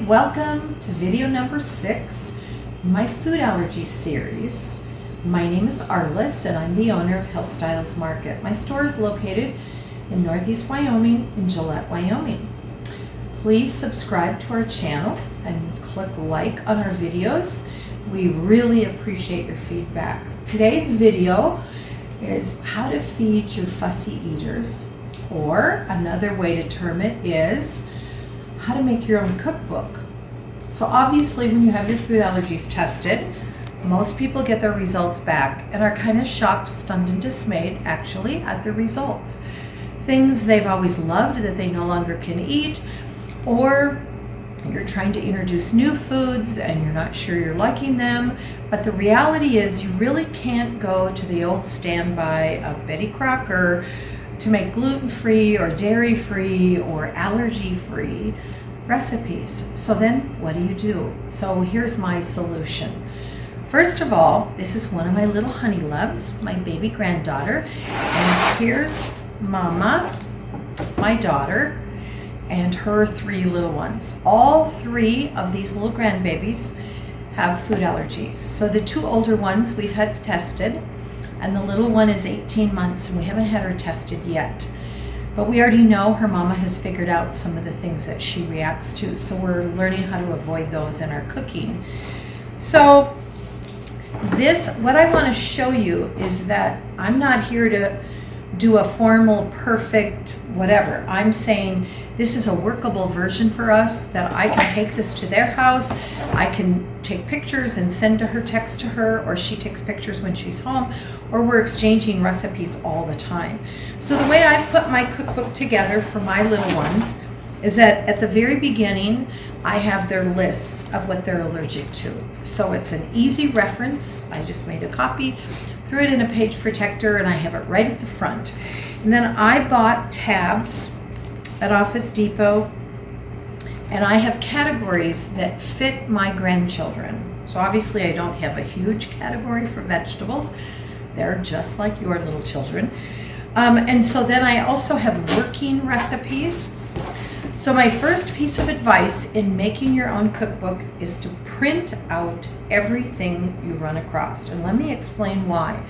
welcome to video number 6, my food allergy series. My name is Arliss and I'm the owner of Health Styles Market. My store is located in Northeast Wyoming in Gillette, Wyoming. Please subscribe to our channel and click like on our videos. We really appreciate your feedback. Today's video is how to feed your fussy eaters, or another way to term it is how to make your own cookbook. So obviously when you have your food allergies tested, most people get their results back and are kind of shocked, stunned, and dismayed actually at the results. Things they've always loved that they no longer can eat, or you're trying to introduce new foods and you're not sure you're liking them, but the reality is you really can't go to the old standby of Betty Crocker to make gluten-free or dairy-free or allergy-free recipes. So then what do? So here's my solution. First of all, this is one of my little honey loves, my baby granddaughter, and here's Mama, my daughter, and her 3 little ones. All 3 of these little grandbabies have food allergies. So the 2 older ones we've had tested, and the little one is 18 months and we haven't had her tested yet. But we already know her mama has figured out some of the things that she reacts to, so we're learning how to avoid those in our cooking. So what I want to show you is that I'm not here to do a formal, perfect, whatever. I'm saying this is a workable version for us, that I can take this to their house, I can take pictures and send to her, text to her, or she takes pictures when she's home, or we're exchanging recipes all the time. So the way I put my cookbook together for my little ones is that at the very beginning, I have their lists of what they're allergic to. So it's an easy reference. I just made a copy, threw it in a page protector, and I have it right at the front. And then I bought tabs at Office Depot, and I have categories that fit my grandchildren. So obviously I don't have a huge category for vegetables. They're just like your little children. And so then I also have working recipes. So my first piece of advice in making your own cookbook is to print out everything you run across. And let me explain why.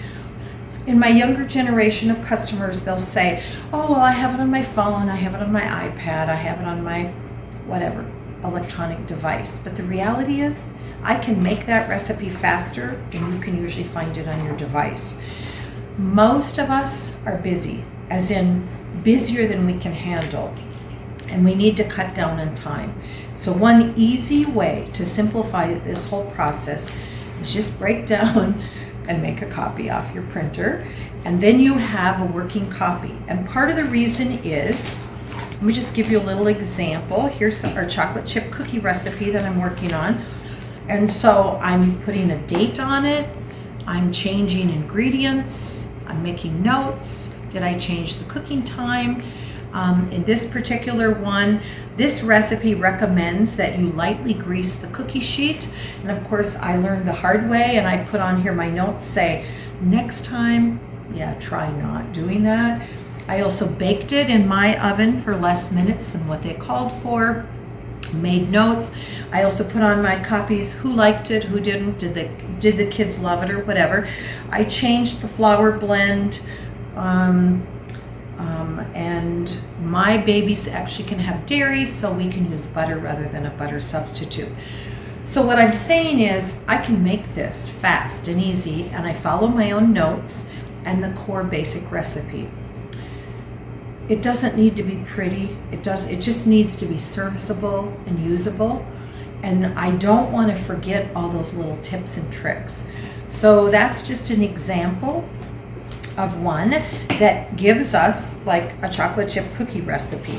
In my younger generation of customers, they'll say, oh, well, I have it on my phone, I have it on my iPad, I have it on my whatever electronic device. But the reality is, I can make that recipe faster than you can usually find it on your device. Most of us are busy, as in busier than we can handle, and we need to cut down on time. So one easy way to simplify this whole process is just break down and make a copy off your printer, and then you have a working copy. And part of the reason is, let me just give you a little example. Here's our chocolate chip cookie recipe that I'm working on. And so I'm putting a date on it, I'm changing ingredients, I'm making notes. Did I change the cooking time? In this particular one, this recipe recommends that you lightly grease the cookie sheet. And of course, I learned the hard way, and I put on here my notes say, next time, try not doing that. I also baked it in my oven for less minutes than what they called for, made notes. I also put on my copies, who liked it, who didn't, did the kids love it, or whatever. I changed the flour blend, and my babies actually can have dairy, so we can use butter rather than a butter substitute. So what I'm saying is I can make this fast and easy, and I follow my own notes and the core basic recipe. It doesn't need to be pretty. It just needs to be serviceable and usable. And I don't want to forget all those little tips and tricks. So that's just an example of one that gives us like a chocolate chip cookie recipe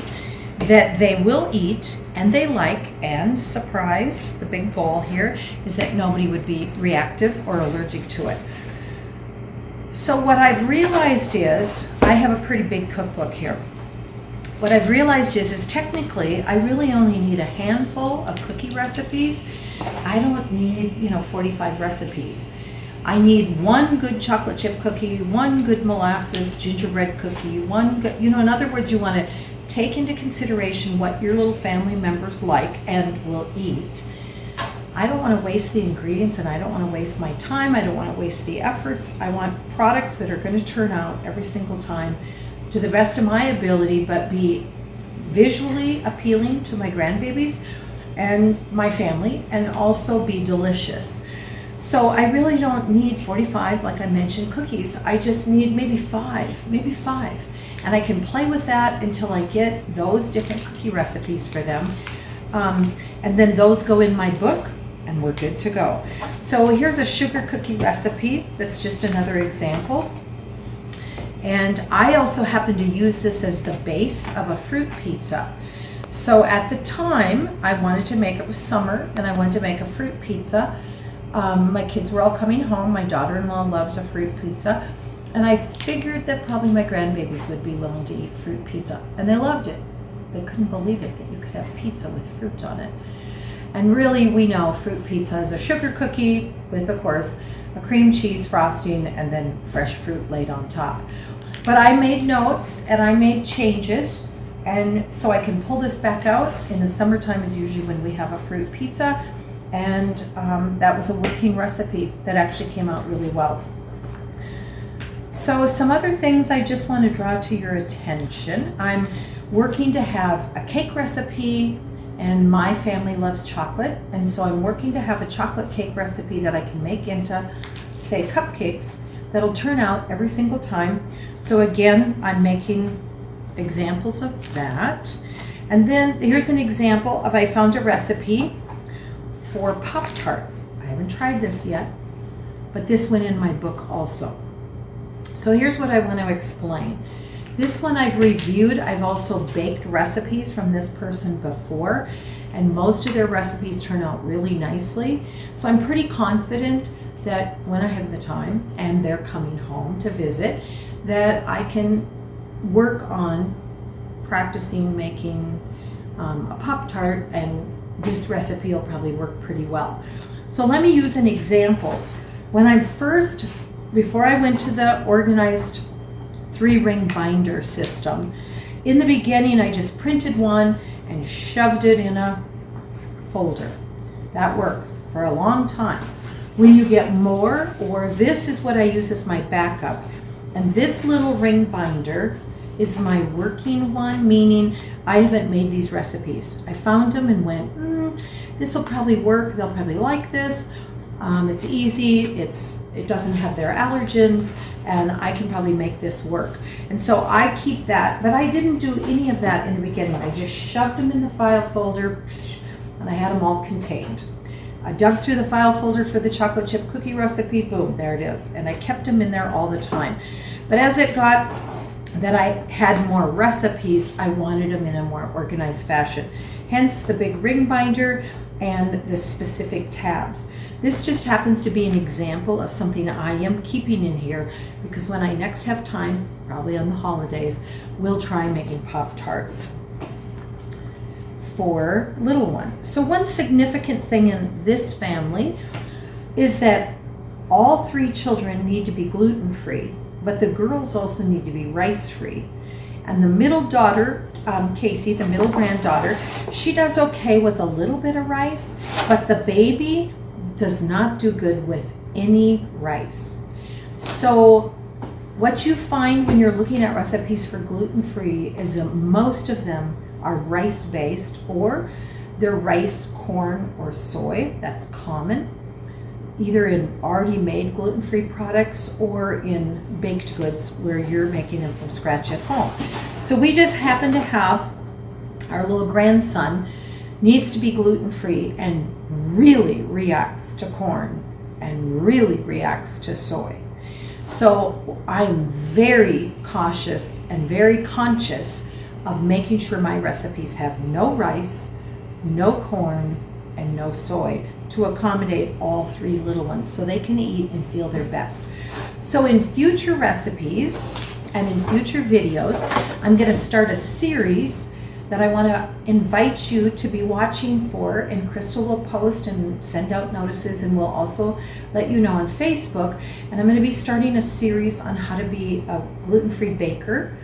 that they will eat and they like, and surprise, the big goal here is that nobody would be reactive or allergic to it. So what I've realized is, I have a pretty big cookbook here. What I've realized is technically I really only need a handful of cookie recipes. I don't need 45 recipes. I need one good chocolate chip cookie, one good molasses gingerbread cookie, one good, in other words, you want to take into consideration what your little family members like and will eat. I don't want to waste the ingredients, and I don't want to waste my time. I don't want to waste the efforts. I want products that are going to turn out every single time to the best of my ability, but be visually appealing to my grandbabies and my family, and also be delicious. So I really don't need 45, like I mentioned, cookies. I just need maybe five. And I can play with that until I get those different cookie recipes for them. And then those go in my book, and we're good to go. So here's a sugar cookie recipe. That's just another example. And I also happen to use this as the base of a fruit pizza. So at the time, I wanted to make, it was summer, and I wanted to make a fruit pizza. My kids were all coming home. My daughter-in-law loves a fruit pizza. And I figured that probably my grandbabies would be willing to eat fruit pizza. And they loved it. They couldn't believe it, that you could have pizza with fruit on it. And really, we know fruit pizza is a sugar cookie with, of course, a cream cheese frosting and then fresh fruit laid on top. But I made notes and I made changes, and so I can pull this back out. In the summertime is usually when we have a fruit pizza, and that was a working recipe that actually came out really well. So some other things I just want to draw to your attention. I'm working to have a cake recipe, and my family loves chocolate, and so I'm working to have a chocolate cake recipe that I can make into, say, cupcakes that'll turn out every single time. So again, I'm making examples of that. And then here's an example of, I found a recipe for Pop-Tarts. I haven't tried this yet, but this went in my book also. So here's what I want to explain. This one I've reviewed. I've also baked recipes from this person before, and most of their recipes turn out really nicely. So I'm pretty confident that when I have the time and they're coming home to visit, that I can work on practicing making a Pop-Tart, and this recipe will probably work pretty well. So let me use an example. When I first, before I went to the organized 3-ring binder system, in the beginning I just printed one and shoved it in a folder. That works for a long time. When you get more, or this is what I use as my backup, and this little ring binder is my working one, meaning I haven't made these recipes. I found them and went, this will probably work, they'll probably like this. It's easy, it doesn't have their allergens, and I can probably make this work. And so I keep that, but I didn't do any of that in the beginning. I just shoved them in the file folder, and I had them all contained. I dug through the file folder for the chocolate chip cookie recipe, boom, there it is. And I kept them in there all the time. But as it got that I had more recipes, I wanted them in a more organized fashion. Hence the big ring binder and the specific tabs. This just happens to be an example of something I am keeping in here, because when I next have time, probably on the holidays, we'll try making Pop-Tarts for little ones. So one significant thing in this family is that all 3 children need to be gluten-free, but the girls also need to be rice-free. And the middle daughter, Casey, the middle granddaughter, she does okay with a little bit of rice, but the baby does not do good with any rice. So what you find when you're looking at recipes for gluten-free is that most of them are rice-based, or they're rice, corn, or soy. That's common, either in already made gluten-free products or in baked goods where you're making them from scratch at home. So we just happen to have our little grandson needs to be gluten-free and really reacts to corn and really reacts to soy. So I'm very cautious and very conscious of making sure my recipes have no rice, no corn, and no soy, to accommodate all 3 little ones so they can eat and feel their best. So in future recipes and in future videos, I'm going to start a series that I want to invite you to be watching for, and Crystal will post and send out notices, and we'll also let you know on Facebook. And I'm going to be starting a series on how to be a gluten-free baker.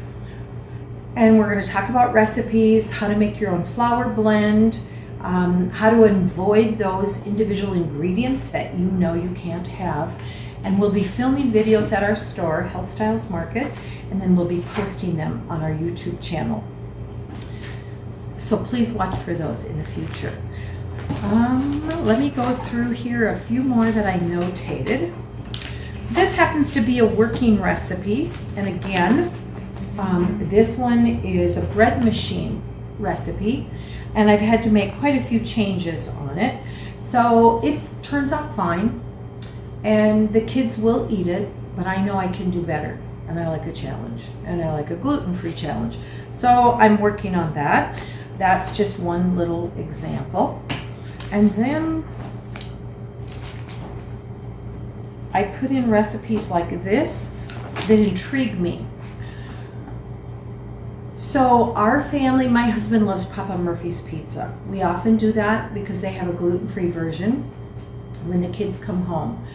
And we're going to talk about recipes, how to make your own flour blend, how to avoid those individual ingredients that you know you can't have. And we'll be filming videos at our store, Health Styles Market, and then we'll be posting them on our YouTube channel. So please watch for those in the future. Let me go through here a few more that I notated. So this happens to be a working recipe, and again, this one is a bread machine recipe, and I've had to make quite a few changes on it. So it turns out fine, and the kids will eat it, but I know I can do better, and I like a challenge, and I like a gluten-free challenge. So I'm working on that. That's just one little example. And then I put in recipes like this that intrigue me. So our family, my husband loves Papa Murphy's pizza. We often do that because they have a gluten-free version when the kids come home.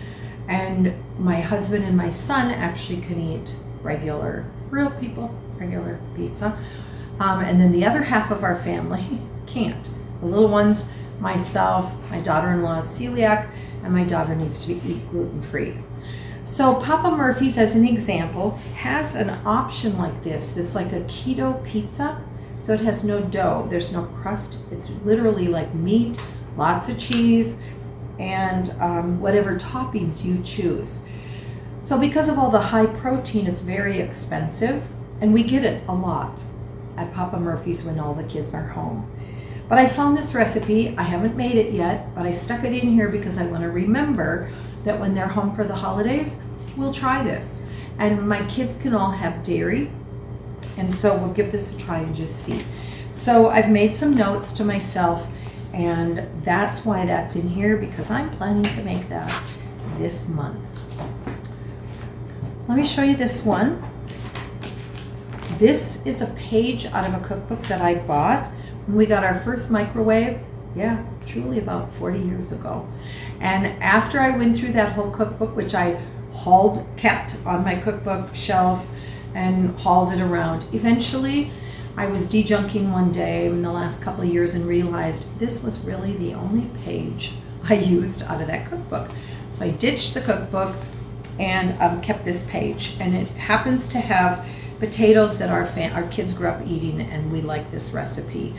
And my husband and my son actually can eat regular pizza. And then the other half of our family can't. The little ones, myself, my daughter-in-law is celiac, and my daughter needs to eat gluten-free. So Papa Murphy's, as an example, has an option like this that's like a keto pizza. So it has no dough, there's no crust. It's literally like meat, lots of cheese, and whatever toppings you choose. So because of all the high protein, it's very expensive, and we get it a lot at Papa Murphy's when all the kids are home. But I found this recipe. I haven't made it yet, but I stuck it in here because I want to remember that when they're home for the holidays, we'll try this. And my kids can all have dairy, and so we'll give this a try and just see. So I've made some notes to myself, and that's why that's in here, because I'm planning to make that this month. Let me show you this one. This is a page out of a cookbook that I bought when we got our first microwave. Yeah, truly about 40 years ago. And after I went through that whole cookbook, which I kept on my cookbook shelf and hauled it around, eventually I was de-junking one day in the last couple of years and realized this was really the only page I used out of that cookbook. So I ditched the cookbook and kept this page. And it happens to have potatoes that our kids grew up eating, and we like this recipe.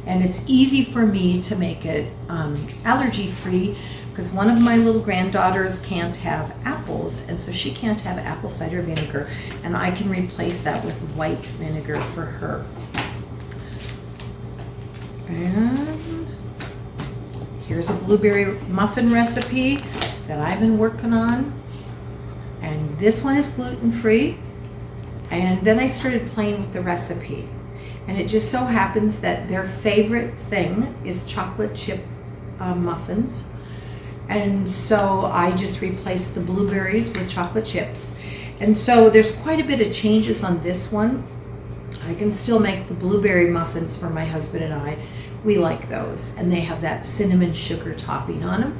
And it's easy for me to make it allergy-free, because one of my little granddaughters can't have apples, and so she can't have apple cider vinegar, and I can replace that with white vinegar for her. And here's a blueberry muffin recipe that I've been working on, and this one is gluten-free. And then I started playing with the recipe, and it just so happens that their favorite thing is chocolate chip muffins. And so I just replaced the blueberries with chocolate chips. And so there's quite a bit of changes on this one. I can still make the blueberry muffins for my husband and I. We like those, and they have that cinnamon sugar topping on them.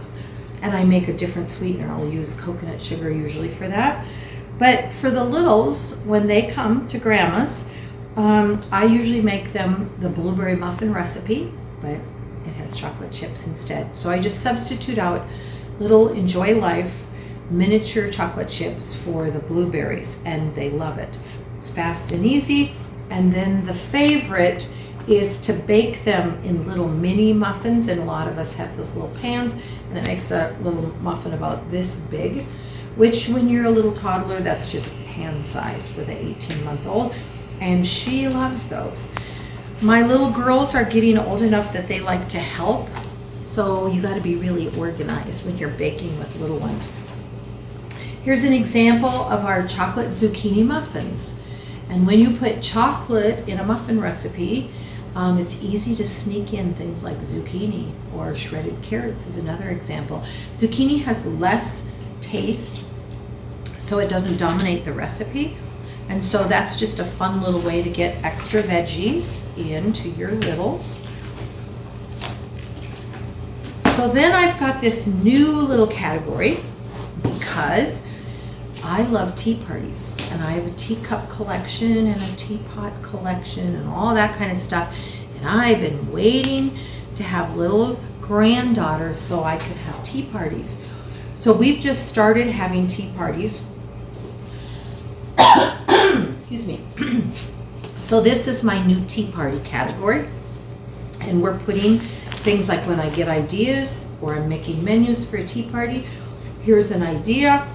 And I make a different sweetener. I'll use coconut sugar usually for that. But for the littles, when they come to Grandma's, I usually make them the blueberry muffin recipe, but it has chocolate chips instead. So I just substitute out little Enjoy Life miniature chocolate chips for the blueberries, and they love it. It's fast and easy. And then the favorite is to bake them in little mini muffins, and a lot of us have those little pans, and it makes a little muffin about this big, which when you're a little toddler, that's just hand size for the 18-month-old, and she loves those. My little girls are getting old enough that they like to help, so you got to be really organized when you're baking with little ones. Here's an example of our chocolate zucchini muffins. And when you put chocolate in a muffin recipe, it's easy to sneak in things like zucchini, or shredded carrots is another example. Zucchini has less taste, so it doesn't dominate the recipe. And so that's just a fun little way to get extra veggies into your littles. So then I've got this new little category because I love tea parties, and I have a teacup collection and a teapot collection and all that kind of stuff. And I've been waiting to have little granddaughters so I could have tea parties. So we've just started having tea parties. Excuse me. So this is my new tea party category. And we're putting things like when I get ideas or I'm making menus for a tea party. Here's an idea.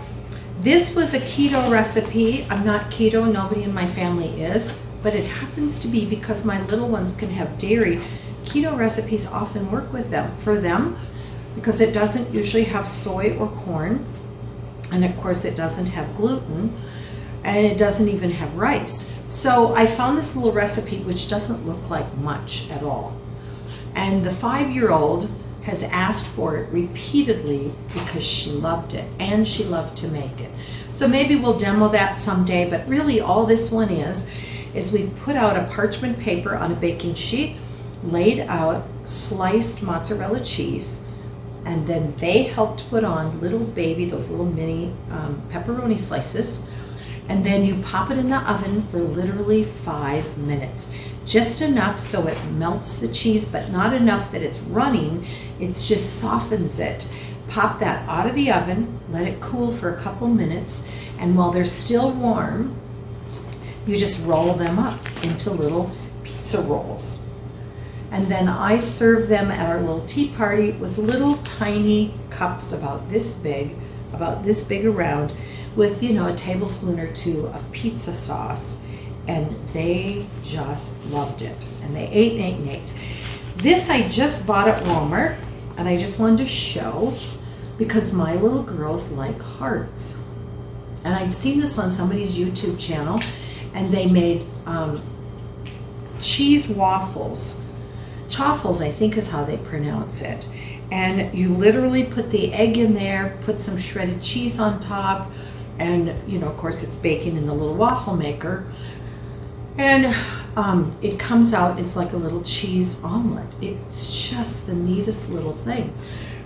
This was a keto recipe. I'm not keto, nobody in my family is, but it happens to be because my little ones can have dairy. Keto recipes often work for them because it doesn't usually have soy or corn, and of course it doesn't have gluten, and it doesn't even have rice. So I found this little recipe which doesn't look like much at all, and the 5-year-old has asked for it repeatedly because she loved it and she loved to make it. So maybe we'll demo that someday, but really all this one is we put out a parchment paper on a baking sheet, laid out sliced mozzarella cheese, and then they helped put on those little mini pepperoni slices, and then you pop it in the oven for literally 5 minutes. Just enough so it melts the cheese, but not enough that it's running. It just softens it. Pop that out of the oven, let it cool for a couple minutes, and while they're still warm, you just roll them up into little pizza rolls. And then I serve them at our little tea party with little tiny cups about this big around, with, you know, a tablespoon or two of pizza sauce. And they just loved it. And they ate and ate and ate. This I just bought at Walmart, and I just wanted to show because my little girls like hearts. And I'd seen this on somebody's YouTube channel, and they made cheese waffles. Chaffles, I think is how they pronounce it. And you literally put the egg in there, put some shredded cheese on top, and, you know, of course it's baking in the little waffle maker. And it comes out, it's like a little cheese omelet. It's just the neatest little thing.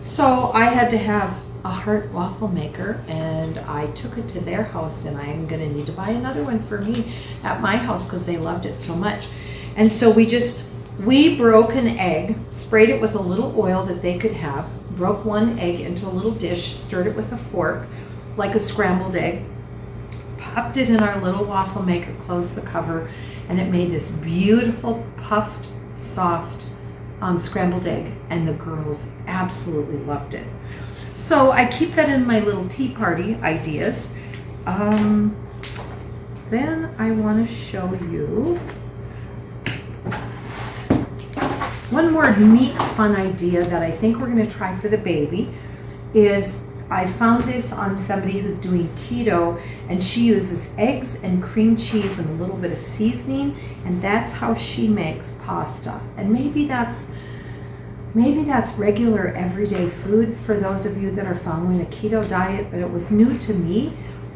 So I had to have a heart waffle maker, and I took it to their house, and I'm gonna need to buy another one for me at my house because they loved it so much. And so we broke an egg, sprayed it with a little oil that they could have, broke one egg into a little dish, stirred it with a fork like a scrambled egg, popped it in our little waffle maker, closed the cover, and it made this beautiful puffed, soft scrambled egg, and the girls absolutely loved it. So I keep that in my little tea party ideas. Then I want to show you one more neat, fun idea that I think we're going to try for the baby is I found this on somebody who's doing keto, and she uses eggs and cream cheese and a little bit of seasoning, and that's how she makes pasta. And maybe that's regular everyday food for those of you that are following a keto diet, but it was new to me,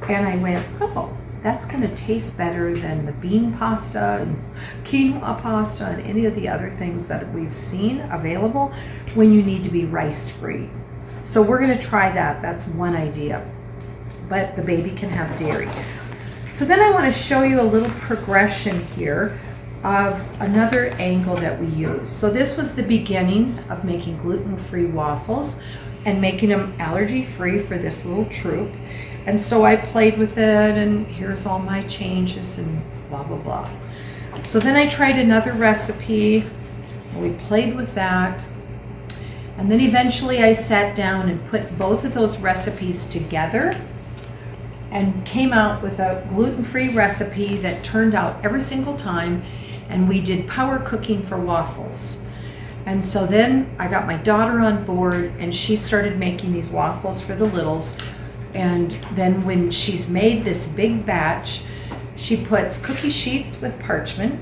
and I went, oh, that's going to taste better than the bean pasta and quinoa pasta and any of the other things that we've seen available when you need to be rice-free. So we're going to try that. That's one idea. But the baby can have dairy. So then I want to show you a little progression here of another angle that we use. So this was the beginnings of making gluten-free waffles and making them allergy-free for this little troop. And so I played with it, and here's all my changes and blah, blah, blah. So then I tried another recipe. We played with that. And then eventually I sat down and put both of those recipes together and came out with a gluten-free recipe that turned out every single time. And we did power cooking for waffles. And so then I got my daughter on board, and she started making these waffles for the littles. And then when she's made this big batch, she puts cookie sheets with parchment,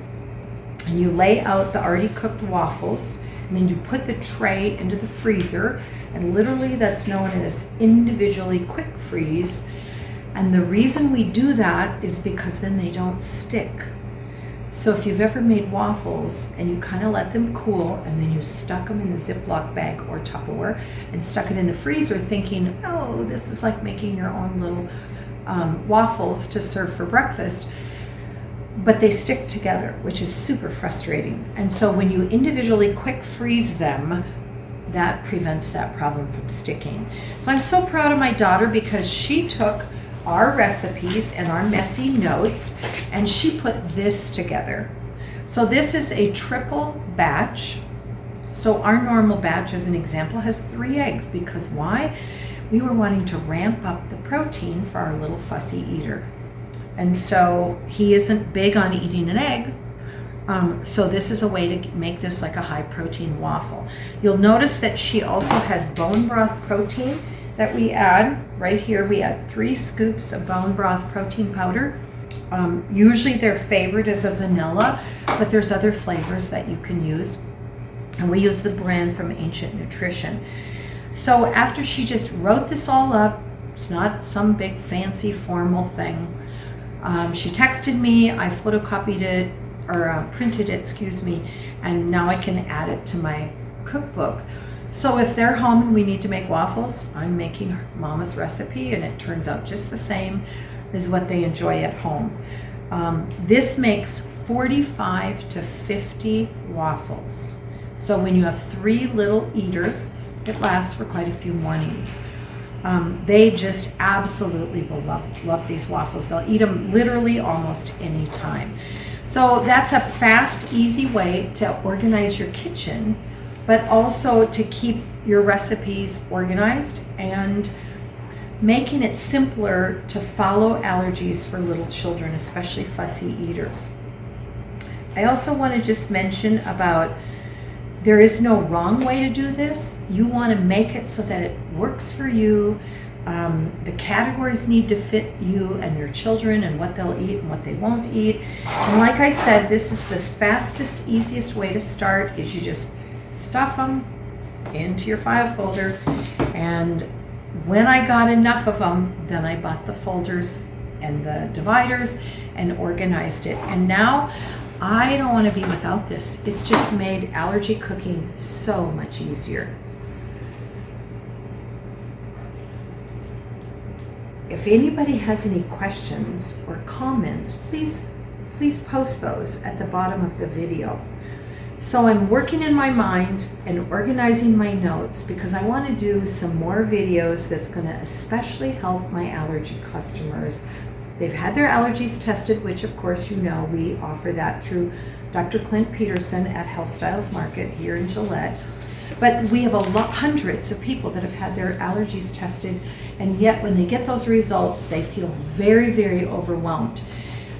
and you lay out the already cooked waffles, and then you put the tray into the freezer, and literally that's known as individually quick freeze. And the reason we do that is because then they don't stick. So if you've ever made waffles and you kind of let them cool, and then you stuck them in the Ziploc bag or Tupperware and stuck it in the freezer thinking, oh, this is like making your own little waffles to serve for breakfast, but they stick together, which is super frustrating. And so when you individually quick freeze them, that prevents that problem from sticking. So I'm so proud of my daughter because she took our recipes and our messy notes and she put this together. So this is a triple batch. So our normal batch, as an example, has 3 eggs because why? We were wanting to ramp up the protein for our little fussy eater. And so he isn't big on eating an egg. So this is a way to make this like a high protein waffle. You'll notice that she also has bone broth protein that we add. Right here we add 3 scoops of bone broth protein powder. Usually their favorite is a vanilla, but there's other flavors that you can use. And we use the brand from Ancient Nutrition. So after she just wrote this all up, it's not some big fancy formal thing. She texted me, I photocopied it, or printed it, and now I can add it to my cookbook. So if they're home and we need to make waffles, I'm making Mama's recipe and it turns out just the same as what they enjoy at home. This makes 45 to 50 waffles. So when you have 3 little eaters, it lasts for quite a few mornings. They just absolutely will love these waffles. They'll eat them literally almost any time. So that's a fast, easy way to organize your kitchen, but also to keep your recipes organized and making it simpler to follow allergies for little children, especially fussy eaters. I also want to just mention about there is no wrong way to do this. You want to make it so that it works for you. The categories need to fit you and your children and what they'll eat and what they won't eat. And like I said, this is the fastest, easiest way to start is you just stuff them into your file folder. And when I got enough of them, then I bought the folders and the dividers and organized it. And now I don't want to be without this. It's just made allergy cooking so much easier. If anybody has any questions or comments, please post those at the bottom of the video. So I'm working in my mind and organizing my notes because I want to do some more videos that's going to especially help my allergy customers. They've had their allergies tested, which of course you know we offer that through Dr. Clint Peterson at Health Styles Market here in Gillette. But we have hundreds of people that have had their allergies tested, and yet when they get those results, they feel very, very overwhelmed.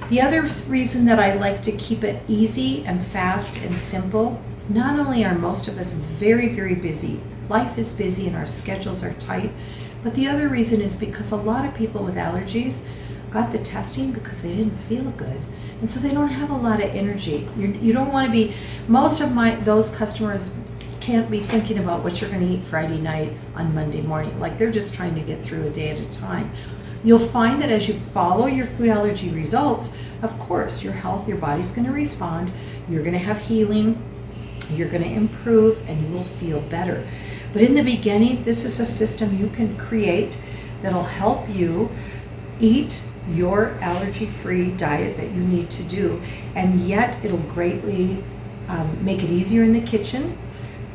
The other reason that I like to keep it easy and fast and simple, not only are most of us very, very busy, life is busy and our schedules are tight, but the other reason is because a lot of people with allergies got the testing because they didn't feel good. And so they don't have a lot of energy. You don't want to be, most of those customers can't be thinking about what you're going to eat Friday night on Monday morning. Like they're just trying to get through a day at a time. You'll find that as you follow your food allergy results, of course, your health, your body's going to respond. You're going to have healing. You're going to improve and you will feel better. But in the beginning, this is a system you can create that'll help you eat your allergy-free diet that you need to do, and yet it'll greatly make it easier in the kitchen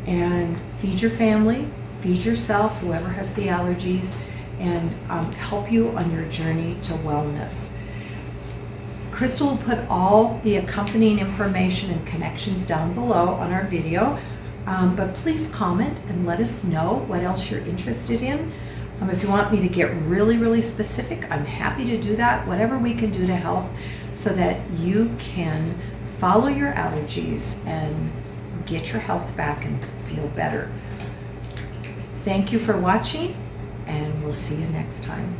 and feed your family, feed yourself, whoever has the allergies, and help you on your journey to wellness. Crystal will put all the accompanying information and connections down below on our video, but please comment and let us know what else you're interested in. If you want me to get really, really specific, I'm happy to do that, whatever we can do to help so that you can follow your allergies and get your health back and feel better. Thank you for watching, and we'll see you next time.